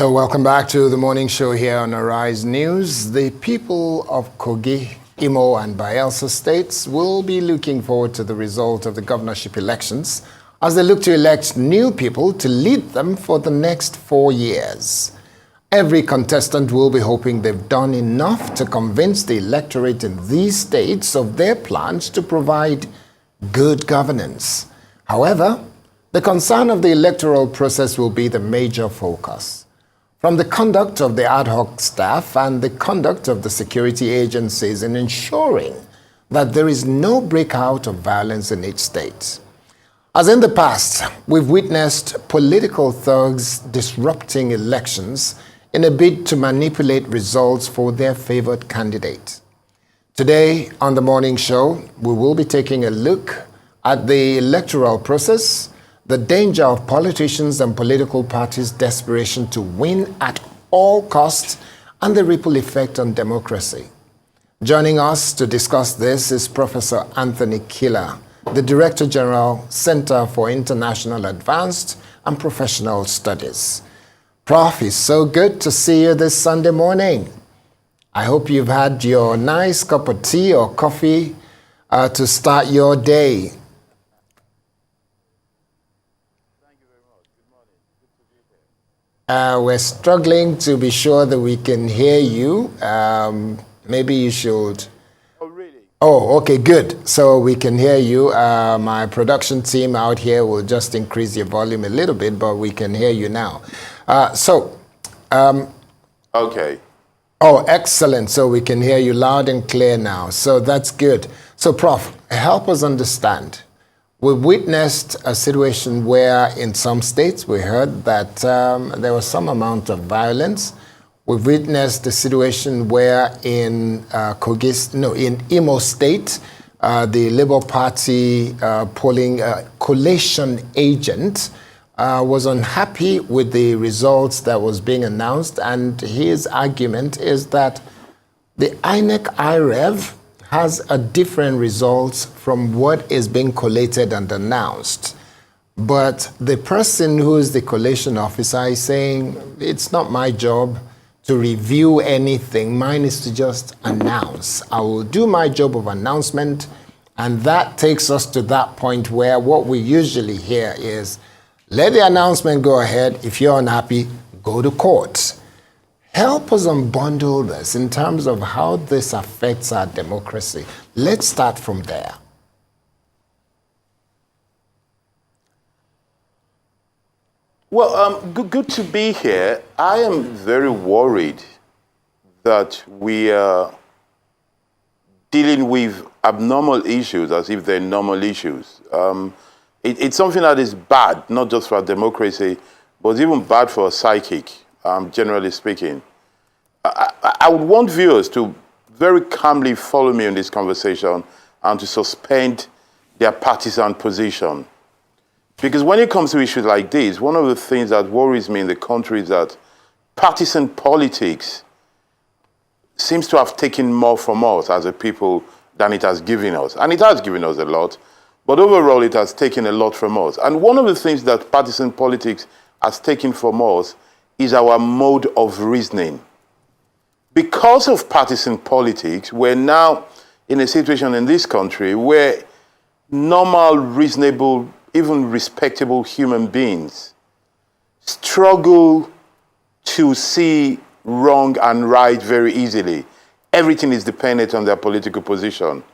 So welcome back to the morning show here on Arise News. The people of Kogi, Imo and Bayelsa states will be looking forward to the result of the governorship elections as they look to elect new people to lead them for the next 4 years. Every contestant will be hoping they've done enough to convince the electorate in these states of their plans to provide good governance. However, the concern of the electoral process will be the major focus. From the conduct of the ad hoc staff and the conduct of the security agencies in ensuring that there is no breakout of violence in each state. As in the past, we've witnessed political thugs disrupting elections in a bid to manipulate results for their favored candidate. Today on the morning show, we will be taking a look at the electoral process, the danger of politicians and political parties' desperation to win at all costs, and the ripple effect on democracy. Joining us to discuss this is Professor Anthony Kila, the Director General, Center for International Advanced and Professional Studies. Prof, it's so good to see you this Sunday morning. I hope you've had your nice cup of tea or coffee to start your day. We're struggling to be sure that we can hear you. Maybe you should. Oh, really? Oh, okay, good. So we can hear you. My production team out here will just increase your volume a little bit, but we can hear you now. Okay. Oh, excellent. So we can hear you loud and clear now. So that's good. So, Prof, help us understand. We've witnessed a situation where in some states we heard that there was some amount of violence. We've witnessed a situation where in in Imo State, the Labour Party polling collation agent was unhappy with the results that was being announced, and his argument is that the INEC-IREV has a different results from what is being collated and announced. But the person who is the collation officer is saying, it's not my job to review anything. Mine is to just announce. I will do my job of announcement. And that takes us to that point where what we usually hear is, let the announcement go ahead. If you're unhappy, go to court. Help us unbundle this in terms of how this affects our democracy. Let's start from there. Well, good to be here. I am very worried that we are dealing with abnormal issues as if they're normal issues. It's something that is bad, not just for our democracy, but even bad for our psychic. Generally speaking. I would want viewers to very calmly follow me in this conversation and to suspend their partisan position. Because when it comes to issues like this, one of the things that worries me in the country is that partisan politics seems to have taken more from us as a people than it has given us. And it has given us a lot, but overall it has taken a lot from us. And one of the things that partisan politics has taken from us is our mode of reasoning. Because of partisan politics, we're now in a situation in this country where normal, reasonable, even respectable human beings struggle to see wrong and right very easily. Everything is dependent on their political position.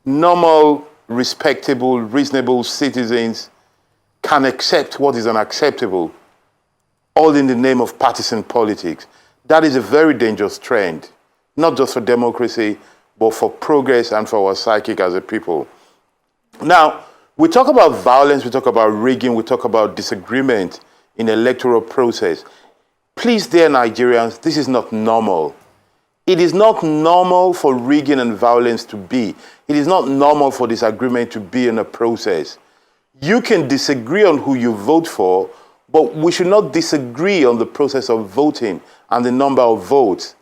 Normal, respectable, reasonable citizens can accept what is unacceptable, all in the name of partisan politics. That is a very dangerous trend, not just for democracy, but for progress and for our psychic as a people. Now, we talk about violence, we talk about rigging, we talk about disagreement in the electoral process. Please, dear Nigerians, this is not normal. It is not normal for rigging and violence to be. It is not normal for disagreement to be in a process. You can disagree on who you vote for, but we should not disagree on the process of voting and the number of votes.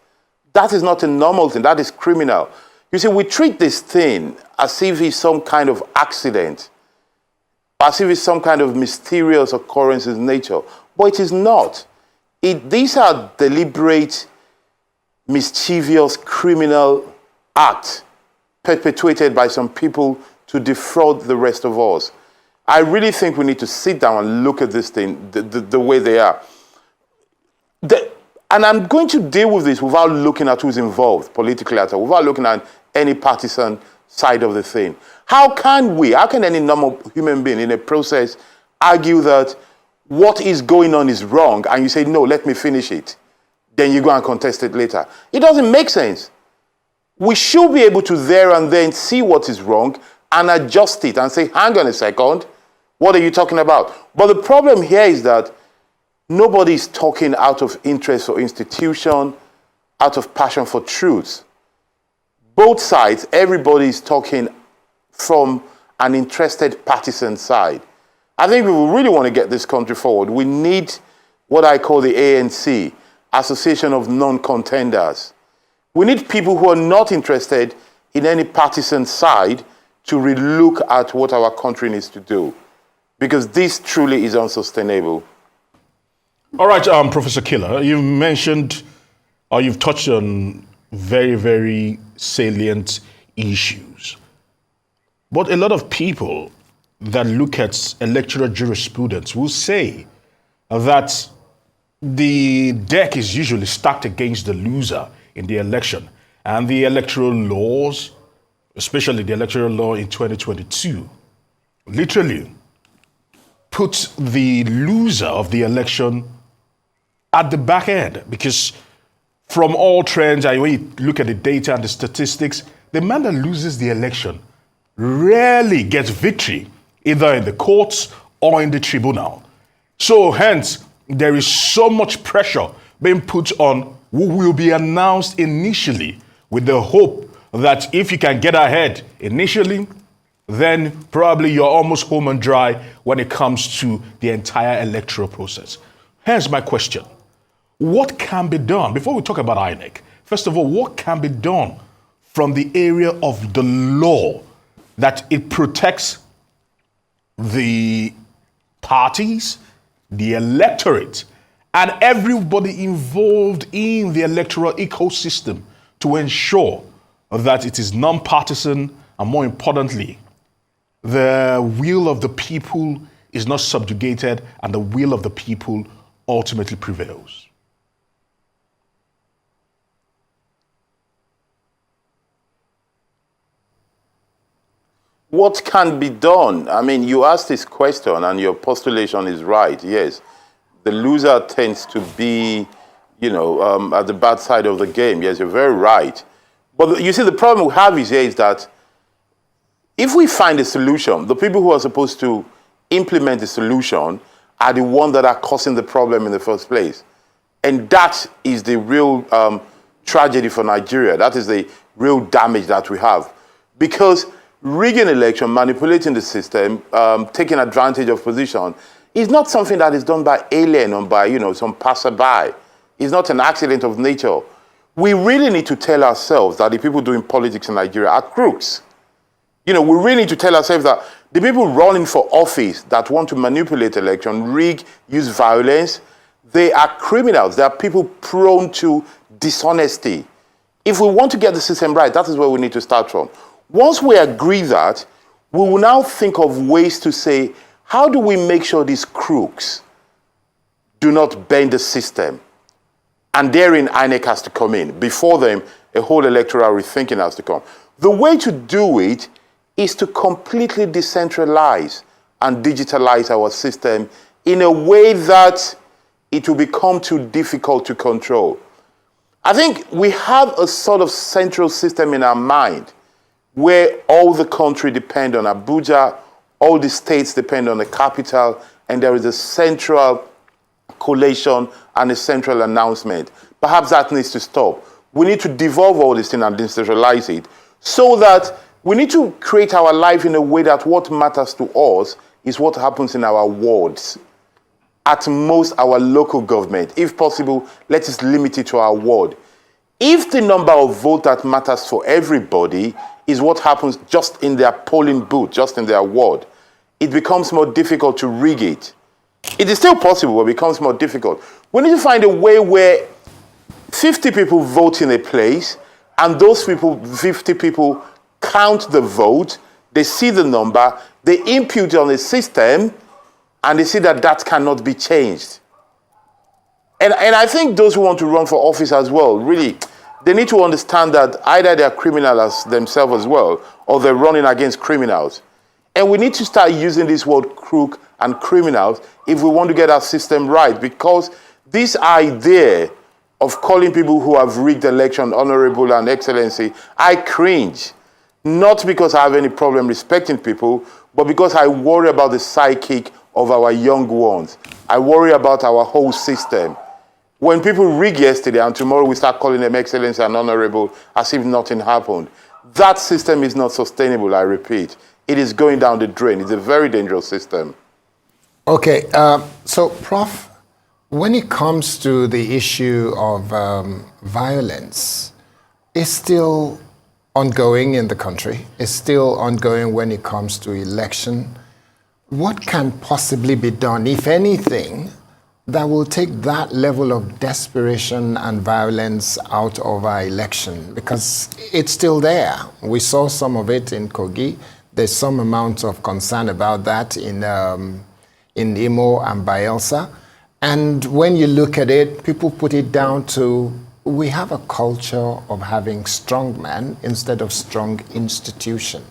That is not a normal thing. That is criminal. You see, we treat this thing as if it's some kind of accident, as if it's some kind of mysterious occurrence in nature, but it is not. These are deliberate, mischievous, criminal acts perpetuated by some people to defraud the rest of us. I really think we need to sit down and look at this thing the way they are. And I'm going to deal with this without looking at who's involved politically at all, without looking at any partisan side of the thing. How can any normal human being in a process argue that what is going on is wrong and you say, no, let me finish it. Then you go and contest it later. It doesn't make sense. We should be able to there and then see what is wrong and adjust it and say, hang on a second, what are you talking about? But the problem here is that nobody is talking out of interest for institution, out of passion for truth. Both sides, everybody is talking from an interested partisan side. I think if we really want to get this country forward, we need what I call the ANC, Association of Non-Contenders. We need people who are not interested in any partisan side to relook at what our country needs to do, because this truly is unsustainable. All right, Professor Kila, you've mentioned, or you've touched on very, very salient issues. But a lot of people that look at electoral jurisprudence will say that the deck is usually stacked against the loser in the election. And the electoral laws, especially the electoral law in 2022, literally puts the loser of the election at the back end, because from all trends, and when you look at the data and the statistics, the man that loses the election rarely gets victory, either in the courts or in the tribunal. So hence, there is so much pressure being put on who will be announced initially, with the hope that if you can get ahead initially, then probably you're almost home and dry when it comes to the entire electoral process. Here's my question. What can be done, before we talk about INEC, first of all, what can be done from the area of the law that it protects the parties, the electorate, and everybody involved in the electoral ecosystem to ensure that it is non-partisan and, more importantly, the will of the people is not subjugated and the will of the people ultimately prevails? What can be done? I mean, you asked this question and your postulation is right. Yes, the loser tends to be, at the bad side of the game. Yes, you're very right. But you see, the problem we have is that if we find a solution, the people who are supposed to implement the solution are the ones that are causing the problem in the first place. And that is the real tragedy for Nigeria. That is the real damage that we have. Because rigging election, manipulating the system, taking advantage of position is not something that is done by alien or by, some passerby. It's not an accident of nature. We really need to tell ourselves that the people doing politics in Nigeria are crooks. We really need to tell ourselves that the people running for office that want to manipulate election, rig, use violence, they are criminals. They are people prone to dishonesty. If we want to get the system right, that is where we need to start from. Once we agree that, we will now think of ways to say, how do we make sure these crooks do not bend the system? And therein, INEC has to come in. Before them, a whole electoral rethinking has to come. The way to do it is to completely decentralize and digitalize our system in a way that it will become too difficult to control. I think we have a sort of central system in our mind where all the country depend on Abuja, all the states depend on the capital, and there is a central collation and a central announcement. Perhaps that needs to stop. We need to devolve all this thing and decentralize it so that we need to create our life in a way that what matters to us is what happens in our wards. At most, our local government. If possible, let us limit it to our ward. If the number of votes that matters for everybody is what happens just in their polling booth, just in their ward, it becomes more difficult to rig it. It is still possible, but it becomes more difficult. We need to find a way where 50 people vote in a place, and those people, 50 people, count the vote, they see the number, they impute it on the system, and they see that that cannot be changed. And I think those who want to run for office as well, really, they need to understand that either they are criminals themselves as well, or they're running against criminals. And we need to start using this word crook and criminals if we want to get our system right, because this idea of calling people who have rigged the election honorable and excellency, I cringe. Not because I have any problem respecting people, but because I worry about the psychic of our young ones. I worry about our whole system. When people rig yesterday and tomorrow we start calling them excellency and honorable as if nothing happened, that system is not sustainable, I repeat. It is going down the drain. It's a very dangerous system. Okay, so Prof, when it comes to the issue of violence, it's still ongoing in the country. It's still ongoing when it comes to election. What can possibly be done, if anything, that will take that level of desperation and violence out of our election? Because it's still there. We saw some of it in Kogi. There's some amount of concern about that in Imo and Bayelsa. And when you look at it, people put it down to, we have a culture of having strong men instead of strong institution.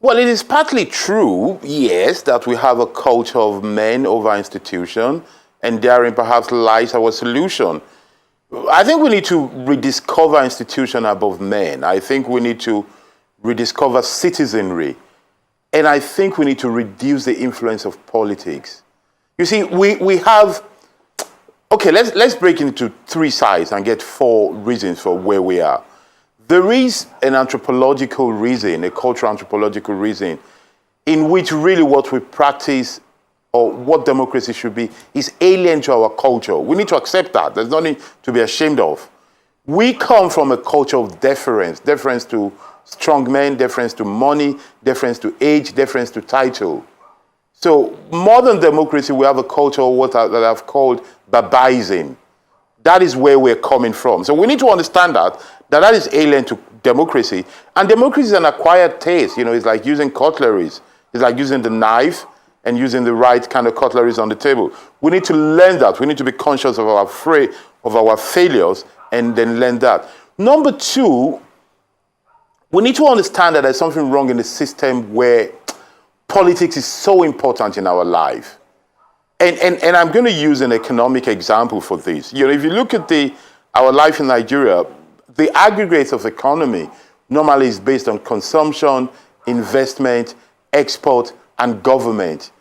Well, it is partly true, yes, that we have a culture of men over institution, and therein perhaps lies our solution. I think we need to rediscover institution above men. I think we need to rediscover citizenry. And I think we need to reduce the influence of politics. You see, we have, okay, let's break into three sides and get four reasons for where we are. There is an anthropological reason, a cultural anthropological reason, in which really what we practice or what democracy should be is alien to our culture. We need to accept that. There's nothing to be ashamed of. We come from a culture of deference to strong men, deference to money, deference to age, deference to title. So modern democracy, we have a culture of what that I've called barbarism. That is where we're coming from. So we need to understand that is alien to democracy. And democracy is an acquired taste. You know, it's like using cutleries. It's like using the knife and using the right kind of cutleries on the table. We need to learn that. We need to be conscious of our failures and then learn that. Number two, we need to understand that there's something wrong in the system where politics is so important in our life. And I'm going to use an economic example for this. You know, if you look at our life in Nigeria, the aggregate of economy normally is based on consumption, investment, export, and government.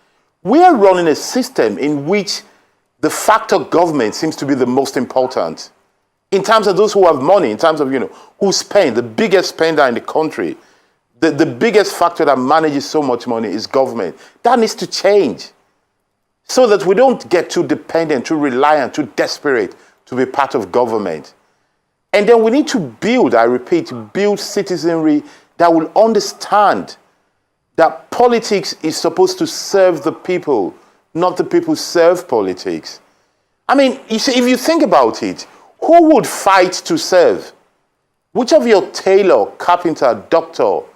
We are running a system in which the factor government seems to be the most important. In terms of those who have money, in terms of, you know, who spend, the biggest spender in the country, the biggest factor that manages so much money is government. That needs to change so that we don't get too dependent, too reliant, too desperate to be part of government. And then we need to build, I repeat, build citizenry that will understand that politics is supposed to serve the people, not the people serve politics. I mean, you see, if you think about it, who would fight to serve? Which of your tailor, carpenter, doctor, or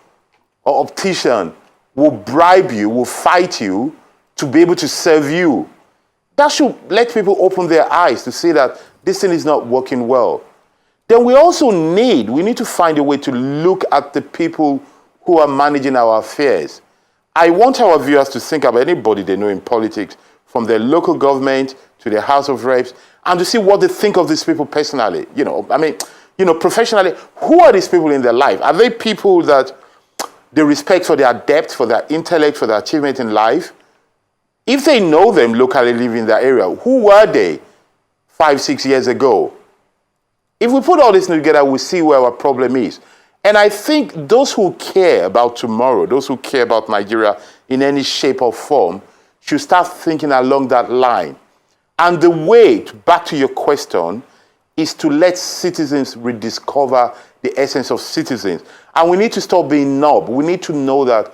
optician will bribe you, will fight you to be able to serve you? That should let people open their eyes to see that this thing is not working well. Then we need to find a way to look at the people who are managing our affairs. I want our viewers to think about anybody they know in politics, from their local government to their House of Reps, and to see what they think of these people personally. You know, I mean, you know, professionally, who are these people in their life? Are they people that they respect for their depth, for their intellect, for their achievement in life? If they know them locally, live in their area, who were they 5-6 years ago? If we put all this together, we see where our problem is. And I think those who care about tomorrow, those who care about Nigeria in any shape or form, should start thinking along that line. And the way, back to your question, is to let citizens rediscover the essence of citizens. And we need to stop being knob. We need to know that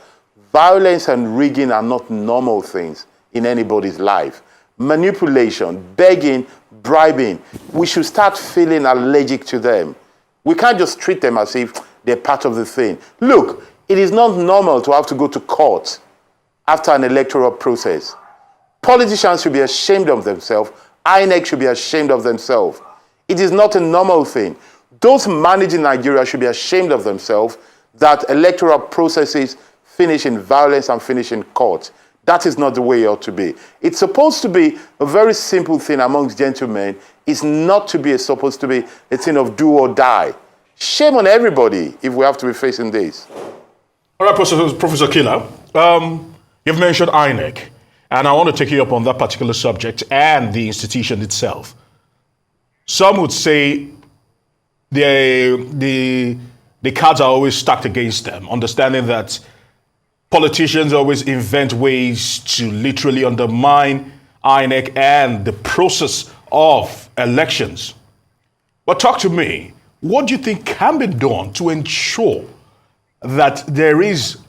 Violence and rigging are not normal things in anybody's life. Manipulation, begging, bribing, we should start feeling allergic to them. We can't just treat them as if they're part of the thing. Look, it is not normal to have to go to court after an electoral process. Politicians should be ashamed of themselves. INEC should be ashamed of themselves. It is not a normal thing. Those managing Nigeria should be ashamed of themselves that electoral processes finish in violence and finish in court. That is not the way it ought to be. It's supposed to be a very simple thing amongst gentlemen. It's not supposed to be a thing of do or die. Shame on everybody if we have to be facing this. All right, Professor Kila, you've mentioned INEC, and I want to take you up on that particular subject and the institution itself. Some would say the cards are always stacked against them, understanding that politicians always invent ways to literally undermine INEC and the process of elections. But talk to me, what do you think can be done to ensure that there is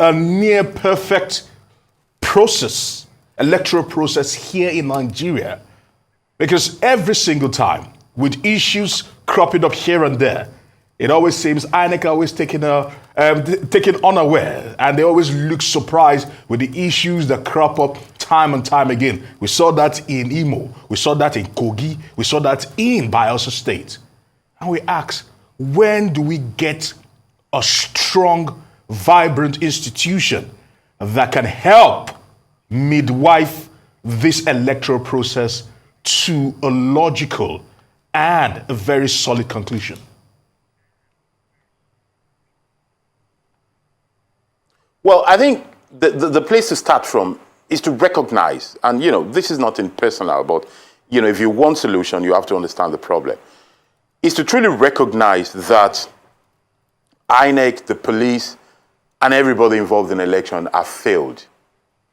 a near perfect process, electoral process here in Nigeria? Because every single time, with issues cropping up here and there, it always seems INEC are always taken unaware, and they always look surprised with the issues that crop up time and time again. We saw that in Imo, we saw that in Kogi, we saw that in Bayelsa State. And we ask, when do we get a strong, vibrant institution that can help midwife this electoral process to a logical and a very solid conclusion? Well, I think the place to start from is to recognize, and this is not impersonal, but if you want solution, you have to understand the problem, is to truly recognize that INEC, the police, and everybody involved in election have failed.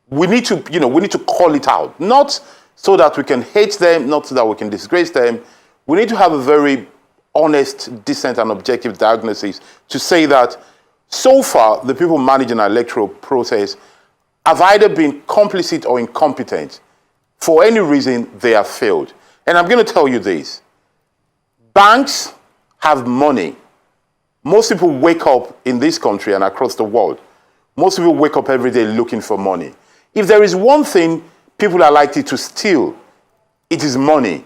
We need to call it out, not so that we can hate them, not so that we can disgrace them. We need to have a very honest, decent, and objective diagnosis to say that so far, the people managing our electoral process have either been complicit or incompetent. For any reason, they have failed. And I'm going to tell you this. Banks have money. Most people wake up in this country and across the world. Most people wake up every day looking for money. If there is one thing people are likely to steal, it is money.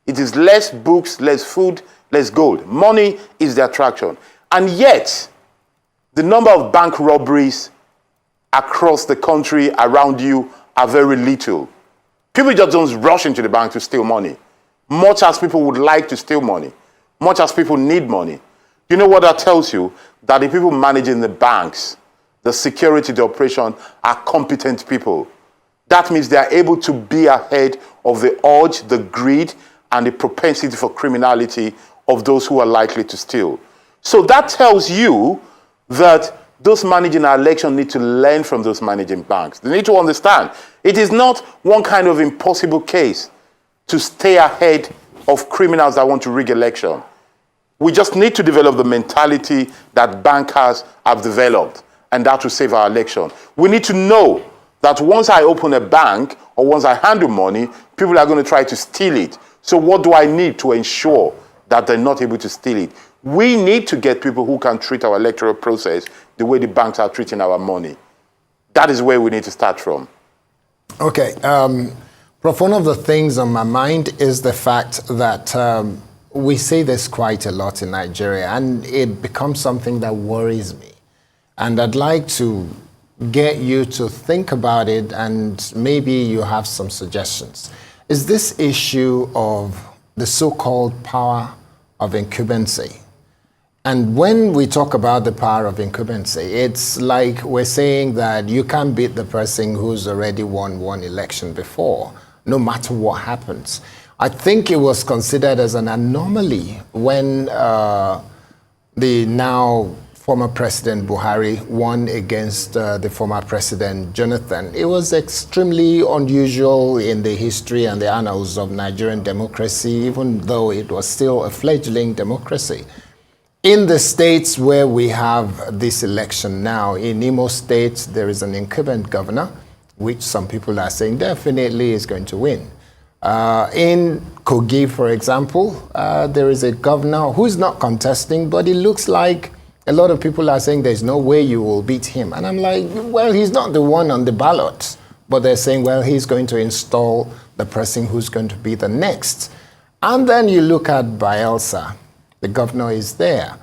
It is less books, less food, less gold. Money is the attraction. And yet, the number of bank robberies across the country around you are very little. People just don't rush into the bank to steal money. Much as people would like to steal money, much as people need money. You know what that tells you? That the people managing the banks, the security, the operation, are competent people. That means they are able to be ahead of the urge, the greed, and the propensity for criminality of those who are likely to steal. So that tells you that those managing our election need to learn from those managing banks. They need to understand it is not one kind of impossible case to stay ahead of criminals that want to rig election. We just need to develop the mentality that bankers have developed, and that will save our election. We need to know that once I open a bank or once I handle money, people are going to try to steal it. So what do I need to ensure that they're not able to steal it? We need to get people who can treat our electoral process the way the banks are treating our money. That is where we need to start from. Okay. Prof, one of the things on my mind is the fact that we say this quite a lot in Nigeria, and it becomes something that worries me. And I'd like to get you to think about it, and maybe you have some suggestions. Is this issue of the so-called power of incumbency? And when we talk about the power of incumbency, it's like we're saying that you can't beat the person who's already won one election before, no matter what happens. I think it was considered as an anomaly when the now former President Buhari won against the former President Jonathan. It was extremely unusual in the history and the annals of Nigerian democracy, even though it was still a fledgling democracy. In the states where we have this election now, in Imo State, there is an incumbent governor, which some people are saying definitely is going to win. In Kogi, for example, there is a governor who's not contesting, but it looks like a lot of people are saying there's no way you will beat him. And I'm like, well, he's not the one on the ballot. But they're saying, well, he's going to install the person who's going to be the next. And then you look at Bielsa. The governor is there.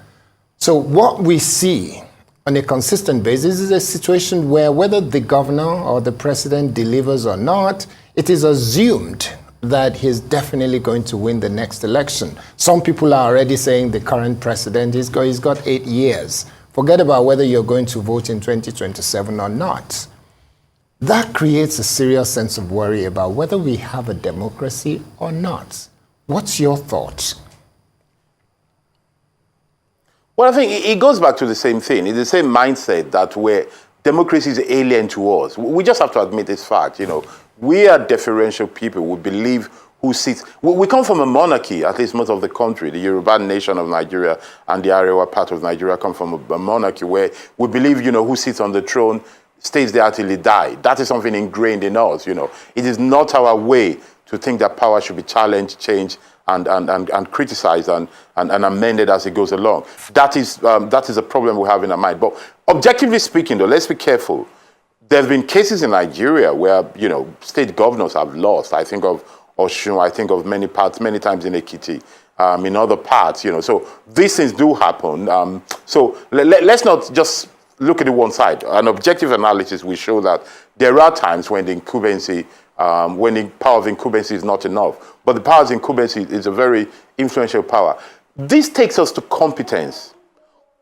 So what we see on a consistent basis is a situation where whether the governor or the president delivers or not, it is assumed that he's definitely going to win the next election. Some people are already saying the current president, he's got 8 years. Forget about whether you're going to vote in 2027 or not. That creates a serious sense of worry about whether we have a democracy or not. What's your thoughts? Well, I think it goes back to the same thing. It's the same mindset that where democracy is alien to us. We just have to admit this fact. You know, we are deferential people. We believe who sits. We come from a monarchy, at least most of the country. The Yoruba nation of Nigeria and the Arewa part of Nigeria come from a monarchy where we believe, you know, who sits on the throne stays there till he dies. That is something ingrained in us. You know, it is not our way to think that power should be challenged, changed, and criticized and amended as it goes along. That is a problem we have in our mind. But objectively speaking, though, let's be careful. There have been cases in Nigeria where, you know, state governors have lost. I think of Osun, I think of many times in Ekiti, in other parts, you know. So these things do happen. So let's not just look at the one side. An objective analysis will show that there are times when the incumbency, when the power of incumbency is not enough. But the power of incumbency is a very influential power. This takes us to competence.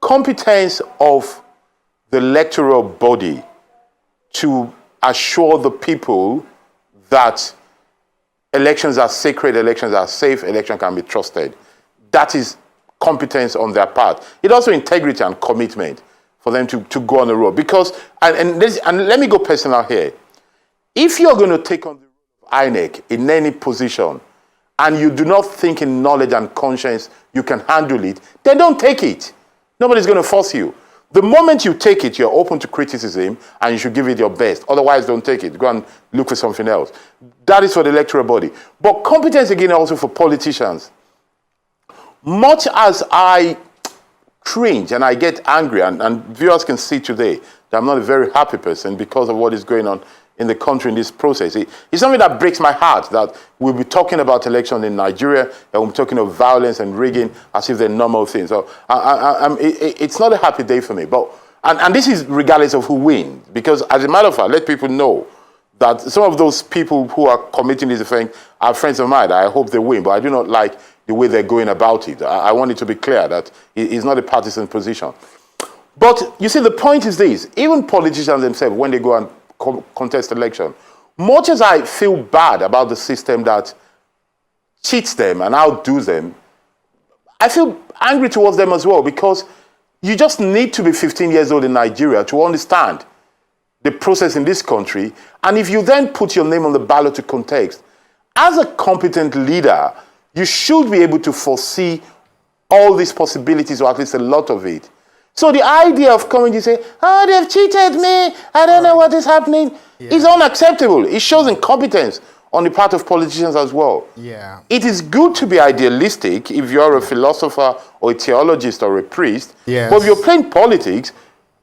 Competence of the electoral body to assure the people that elections are sacred, elections are safe, election can be trusted. That is competence on their part. It also integrity and commitment for them to go on the road. Because, and let me go personal here. If you're going to take on the role of INEC in any position, and you do not think in knowledge and conscience you can handle it, then don't take it. Nobody's going to force you. The moment you take it, you're open to criticism, and you should give it your best. Otherwise, don't take it. Go and look for something else. That is for the electoral body. But competence, again, also for politicians. Much as I cringe and I get angry, and viewers can see today that I'm not a very happy person because of what is going on in the country in this process. It's something that breaks my heart that we'll be talking about election in Nigeria and we'll be talking of violence and rigging as if they're normal things. So it's not a happy day for me. But and this is regardless of who wins, because as a matter of fact, let people know that some of those people who are committing this offense are friends of mine. I hope they win, but I do not like the way they're going about it. I want it to be clear that it's not a partisan position. But you see, the point is this: even politicians themselves, when they go and contest election, much as I feel bad about the system that cheats them and outdoes them, I feel angry towards them as well, because you just need to be 15 years old in Nigeria to understand the process in this country. And if you then put your name on the ballot to contest, as a competent leader, you should be able to foresee all these possibilities, or at least a lot of it. So the idea of coming to say, oh, they've cheated me, I don't know what is happening, is unacceptable. It shows incompetence on the part of politicians as well. Yeah. It is good to be idealistic if you're a philosopher or a theologist or a priest. Yes. But if you're playing politics,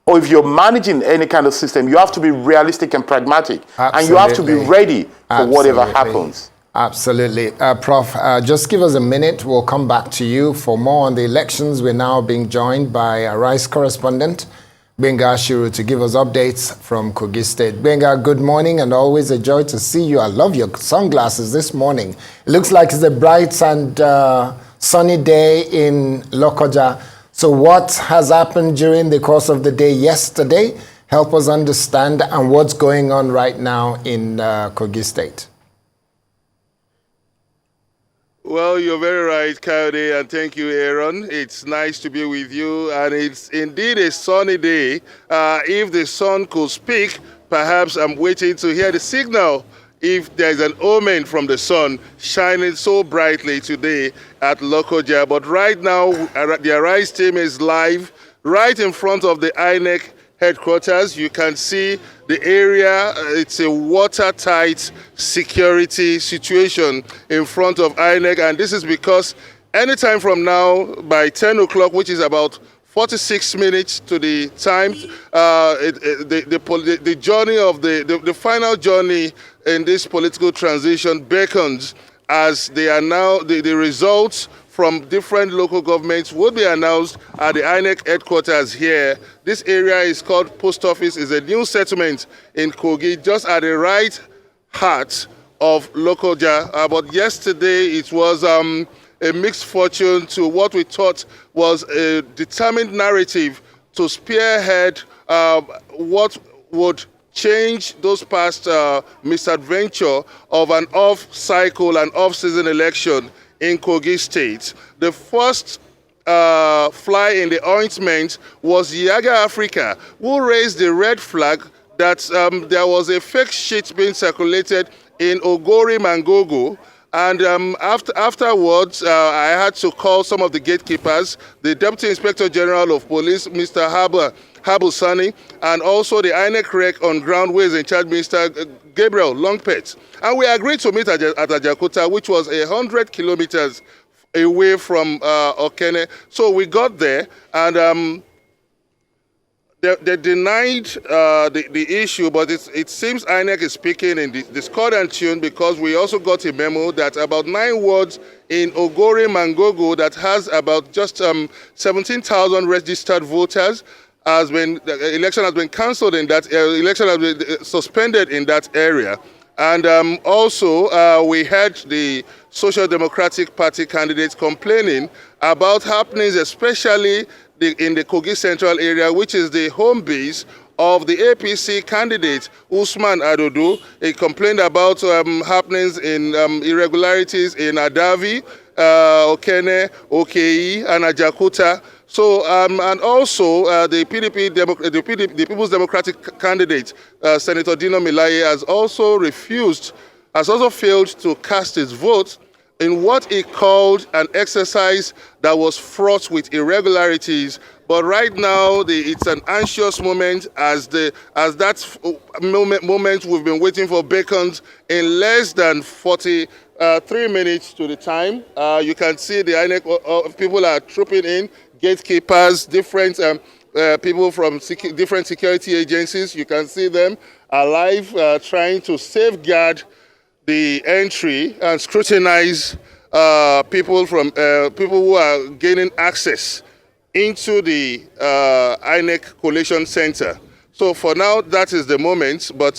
or if you're managing any kind of system, you have to be realistic and pragmatic. Absolutely. And you have to be ready for whatever happens. Absolutely. Prof, just give us a minute. We'll come back to you for more on the elections. We're now being joined by our Rice correspondent, Benga Ashiru, to give us updates from Kogi State. Benga, good morning, and always a joy to see you. I love your sunglasses this morning. It looks like it's a bright and sunny day in Lokoja. So what has happened during the course of the day yesterday? Help us understand, and what's going on right now in Kogi State. Well, you're very right, Coyote, and thank you, Aaron. It's nice to be with you, and it's indeed a sunny day. If the sun could speak, perhaps I'm waiting to hear the signal. if there's an omen from the sun shining so brightly today at Lokoja. But right now, the Arise team is live right in front of the INEC headquarters. You can see the area. It's a watertight security situation in front of INEC, and this is because anytime from now, by 10 o'clock, which is about 46 minutes to the time, the journey of the final journey in this political transition beckons, as they are now, the results from different local governments will be announced at the INEC headquarters here. This area is called Post Office. It's a new settlement in Kogi, just at the right heart of Lokoja. But yesterday it was a mixed fortune to what we thought was a determined narrative to spearhead what would change those past misadventure of an off-cycle and off-season election in Kogi State. The first fly in the ointment was Yaga Africa, who raised the red flag that there was a fake sheet being circulated in Ogori Mangogo. And afterwards, I had to call some of the gatekeepers, the Deputy Inspector General of Police, Mr. Habu Sani, and also the INEC rec on ground, who is in charge, Mr. Gabriel Longpet. And we agreed to meet at Ajakuta, which was 100 kilometers away from Okene. So we got there, and they denied the issue, but it seems INEC is speaking in the discordant tune, because we also got a memo that about 9 wards in Ogori Mangogo that has about just 17,000 registered voters the election has been cancelled in that election has been suspended in that area. And also we heard the Social Democratic Party candidates complaining about happenings, especially in the Kogi Central area, which is the home base of the APC candidate, Usman Adodo. He complained about happenings in irregularities in Adavi, Okene, Okei, and Ajakuta. So, and also the People's Democratic candidate, Senator Dino Milaye, has also failed to cast his vote in what he called an exercise that was fraught with irregularities. But right now, it's an anxious moment, as that moment we've been waiting for beckons in less than 43 minutes to the time. You can see the INEC people are trooping in, gatekeepers, different people from different security agencies. You can see them alive, trying to safeguard the entry and scrutinize people who are gaining access into the INEC Collation Center. So for now, that is the moment, but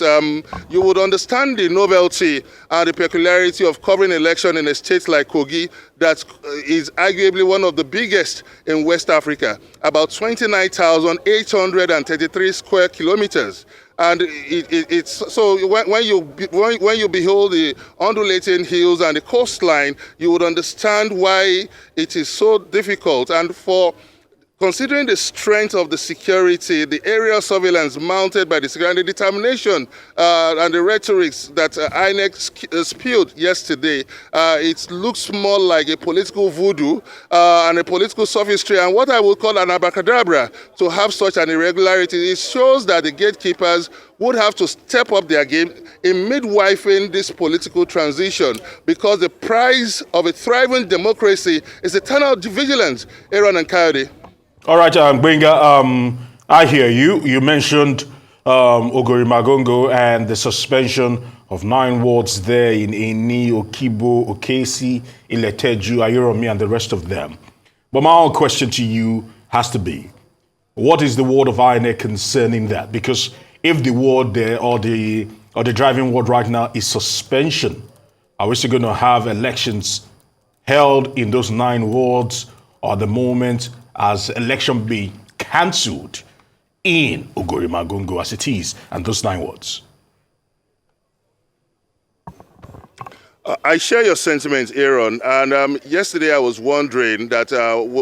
you would understand the novelty and the peculiarity of covering election in a state like Kogi that is arguably one of the biggest in West Africa, about 29,833 square kilometers. And it's so when you behold the undulating hills and the coastline, you would understand why it is so difficult. And considering the strength of the security, the aerial surveillance mounted by the security, the determination and the rhetorics that INEC spewed yesterday, it looks more like a political voodoo and a political sophistry, and what I would call an abracadabra to have such an irregularity. It shows that the gatekeepers would have to step up their game in midwifing this political transition, because the prize of a thriving democracy is eternal vigilance. Aaron and Coyote. All right, Gbenga, I hear you. You mentioned Ogori Magongo and the suspension of 9 wards there in Eni, Okibo, Okesi, Ileteju, Ayoromi, and the rest of them. But my own question to you has to be, what is the word of INEC concerning that? Because if the word there or the driving word right now is suspension, are we still going to have elections held in those 9 wards, or the moment as election be cancelled in Ogori Magongo as it is, and those 9 wards? I share your sentiments, Aaron. And yesterday I was wondering that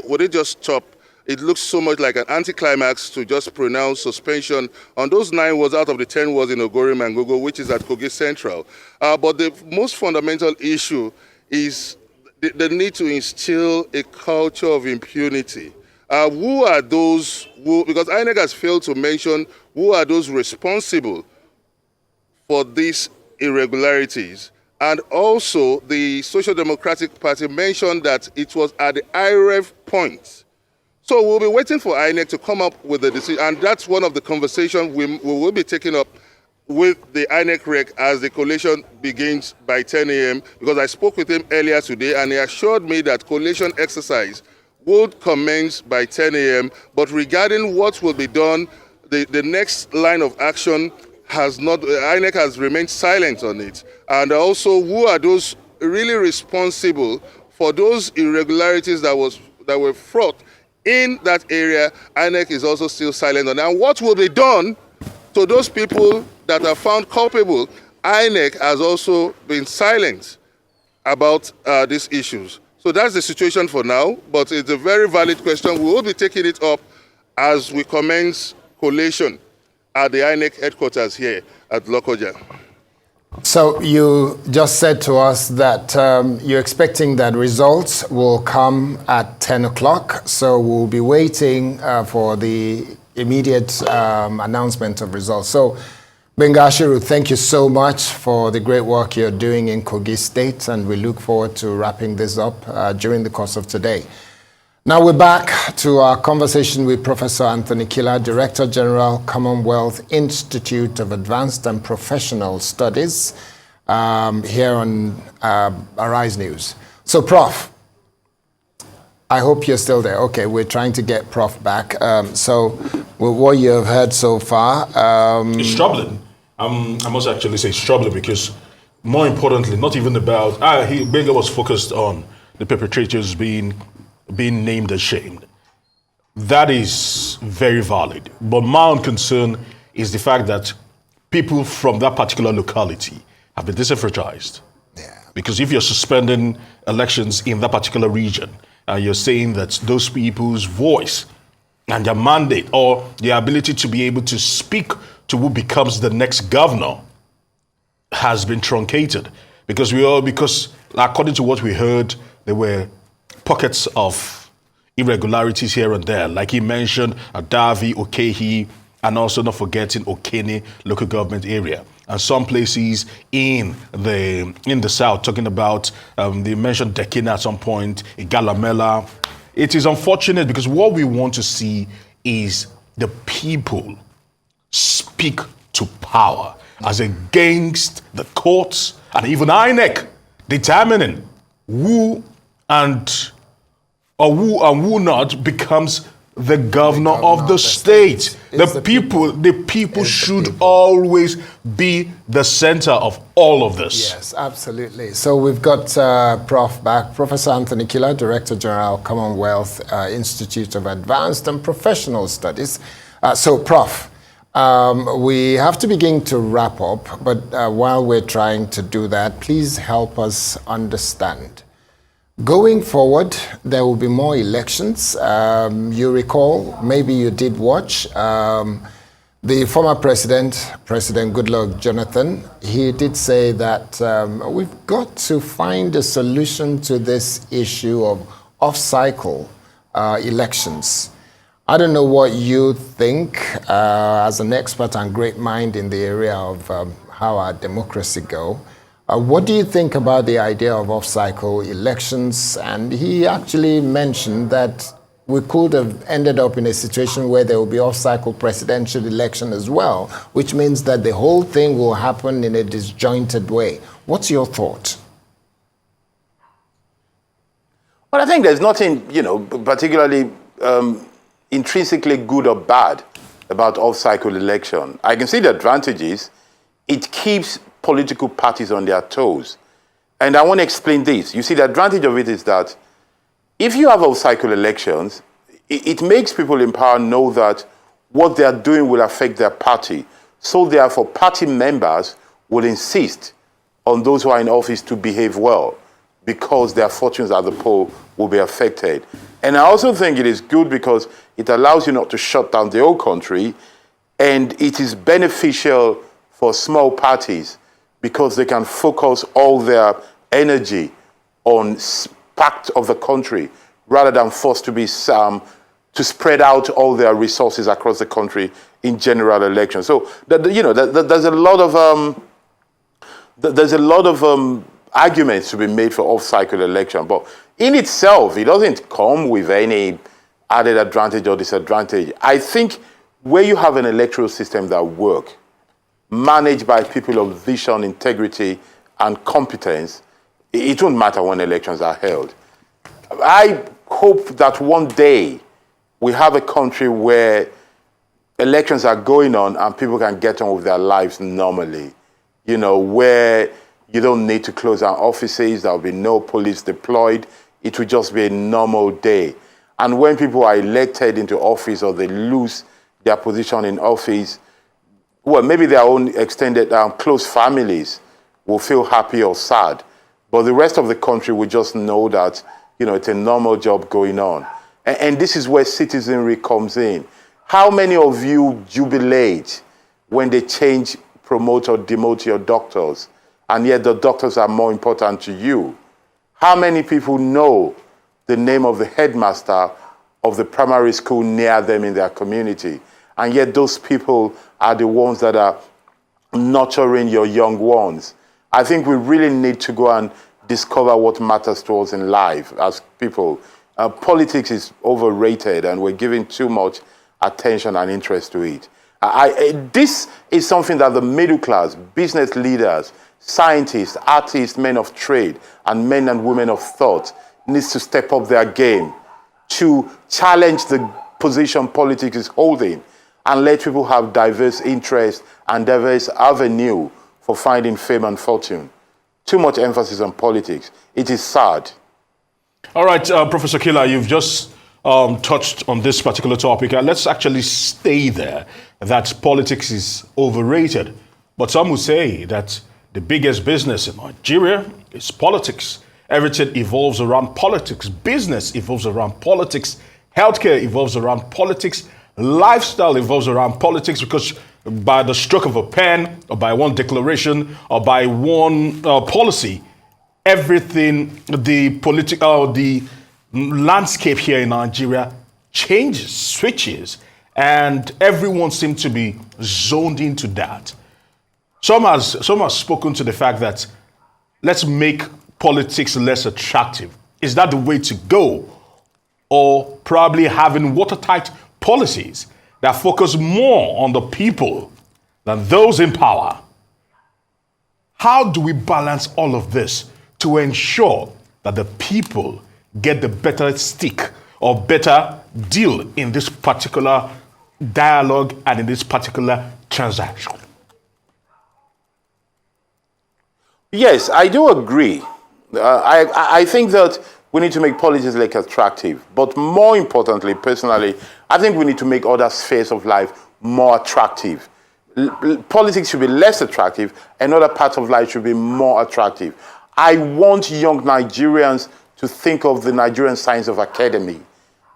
would it just stop it looks so much like an anticlimax to just pronounce suspension on those 9 wards out of the 10 wards in Ogori Mangogo, which is at Kogi Central. But the most fundamental issue is the need to instill a culture of impunity. Who are those who, because INEC has failed to mention who are those responsible for these irregularities. And also, the Social Democratic Party mentioned that it was at the IREV point. So we'll be waiting for INEC to come up with a decision, and that's one of the conversations we will be taking up with the INEC rec as the collation begins by 10 a.m. because I spoke with him earlier today, and he assured me that collation exercise would commence by 10 a.m. But regarding what will be done, the next line of action has not, INEC has remained silent on it. And also, who are those really responsible for those irregularities that were fraught in that area? INEC is also still silent on. And what will be done to those people that are found culpable? INEC has also been silent about these issues. So that's the situation for now, but it's a very valid question. We will be taking it up as we commence collation at the INEC headquarters here at Lokoja. So you just said to us that you're expecting that results will come at 10 o'clock. So we'll be waiting for the immediate announcement of results. So Bengashiru, thank you so much for the great work you're doing in Kogi State, and we look forward to wrapping this up during the course of today. Now we're back to our conversation with Professor Anthony Kila, Director General, Commonwealth Institute of Advanced and Professional Studies, here on Arise News. So, Prof, I hope you're still there. Okay, we're trying to get Prof back. So, with what you have heard so far, it's troubling. I must actually say it's troubling because, more importantly, not even about Benga was focused on the perpetrators being named and shamed. That is very valid. But my own concern is the fact that people from that particular locality have been disenfranchised. Yeah. Because if you're suspending elections in that particular region, and you're saying that those people's voice and their mandate or their ability to be able to speak to who becomes the next governor has been truncated. Because according to what we heard, there were pockets of irregularities here and there. Like he mentioned, Adavi, Okehi, and also not forgetting Okene local government area. And some places in the south, talking about, they mentioned Dekina at some point, Igalamela. It is unfortunate because what we want to see is the people speak to power as against the courts and even INEC determining who and who not becomes the governor of the state. The people should always be the center of all of this. Yes, absolutely. So we've got Prof back, Professor Anthony Kila, Director General, Commonwealth Institute of Advanced and Professional Studies. So Prof, we have to begin to wrap up, but while we're trying to do that, please help us understand. Going forward, there will be more elections. You recall, maybe you did watch, the former President Goodluck Jonathan, he did say that we've got to find a solution to this issue of off-cycle elections. I don't know what you think as an expert and great mind in the area of how our democracy go. What do you think about the idea of off-cycle elections? And he actually mentioned that we could have ended up in a situation where there will be off-cycle presidential election as well, which means that the whole thing will happen in a disjointed way. What's your thought? Well, I think there's nothing, particularly intrinsically good or bad about off-cycle election. I can see the advantages. It keeps political parties on their toes. And I want to explain this. You see, the advantage of it is that if you have off-cycle elections, it makes people in power know that what they are doing will affect their party. So therefore, party members will insist on those who are in office to behave well because their fortunes at the poll will be affected. And I also think it is good because it allows you not to shut down the whole country, and it is beneficial for small parties because they can focus all their energy on part of the country rather than forced to be to spread out all their resources across the country in general elections. So there's a lot of arguments to be made for off-cycle election, but in itself, it doesn't come with any added advantage or disadvantage. I think where you have an electoral system that works, managed by people of vision, integrity, and competence, it won't matter when elections are held. I hope that one day we have a country where elections are going on and people can get on with their lives normally, where you don't need to close down offices, there will be no police deployed, it will just be a normal day. And when people are elected into office or they lose their position in office, well, maybe their own extended close families will feel happy or sad, but the rest of the country will just know that, it's a normal job going on. And this is where citizenry comes in. How many of you jubilate when they change, promote, or demote your doctors, and yet the doctors are more important to you? How many people know the name of the headmaster of the primary school near them in their community? And yet those people are the ones that are nurturing your young ones. I think we really need to go and discover what matters to us in life as people. Politics is overrated and we're giving too much attention and interest to it. This is something that the middle class, business leaders, scientists, artists, men of trade, and men and women of thought needs to step up their game to challenge the position politics is holding and let people have diverse interests and diverse avenue for finding fame and fortune. Too much emphasis on politics. It is sad. All right, Professor Kila, you've just touched on this particular topic, and let's actually stay there, that politics is overrated. But some would say that the biggest business in Nigeria is politics. Everything evolves around politics. Business evolves around politics. Healthcare evolves around politics. Lifestyle evolves around politics, because by the stroke of a pen, or by one declaration, or by one policy, everything, the landscape here in Nigeria changes, switches, and everyone seems to be zoned into that. Some has spoken to the fact that let's make politics less attractive. Is that the way to go? Or probably having watertight policies that focus more on the people than those in power? How do we balance all of this to ensure that the people get the better stick or better deal in this particular dialogue and in this particular transaction? Yes, I do agree. I think that we need to make politics like attractive, but more importantly, personally, I think we need to make other spheres of life more attractive. Politics should be less attractive, and other parts of life should be more attractive. I want young Nigerians to think of the Nigerian Science of Academy.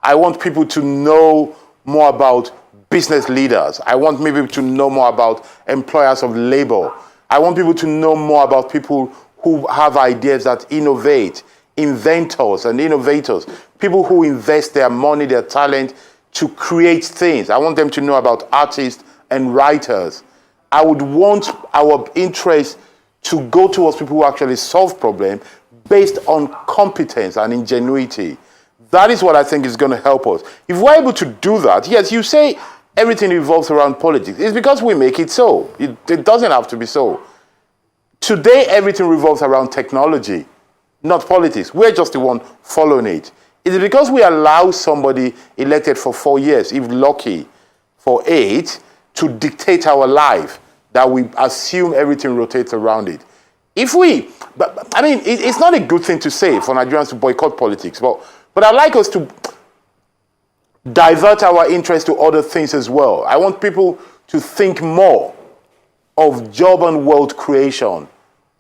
I want people to know more about business leaders. I want people to know more about employers of labor. I want people to know more about people who have ideas that innovate, inventors and innovators, people who invest their money, their talent to create things. I want them to know about artists and writers. I would want our interest to go towards people who actually solve problems based on competence and ingenuity. That is what I think is going to help us. If we're able to do that, yes, you say everything revolves around politics. It's because we make it so. It doesn't have to be so. Today, everything revolves around technology, not politics. We're just the one following it. It's because we allow somebody elected for 4 years, if lucky, for 8, to dictate our life, that we assume everything rotates around it. It's not a good thing to say for Nigerians to boycott politics, but I'd like us to divert our interest to other things as well. I want people to think more of job and wealth creation,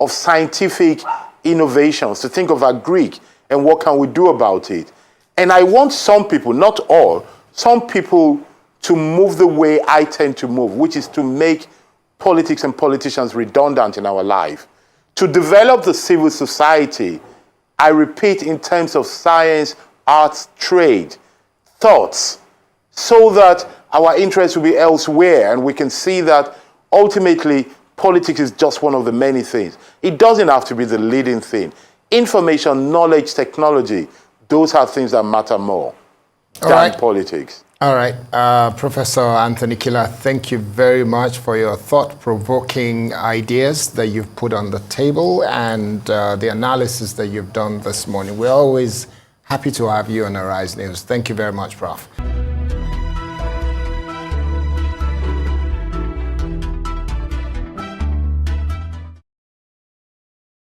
of scientific innovations, to think of our Greek and what can we do about it. And I want some people, not all, some people to move the way I tend to move, which is to make politics and politicians redundant in our life. To develop the civil society, I repeat, in terms of science, arts, trade, thoughts, so that our interests will be elsewhere and we can see that ultimately politics is just one of the many things. It doesn't have to be the leading thing. Information, knowledge, technology, those are things that matter more than politics. All right. Professor Anthony Kila, thank you very much for your thought-provoking ideas that you've put on the table and the analysis that you've done this morning. We're always happy to have you on Arise News. Thank you very much, Prof.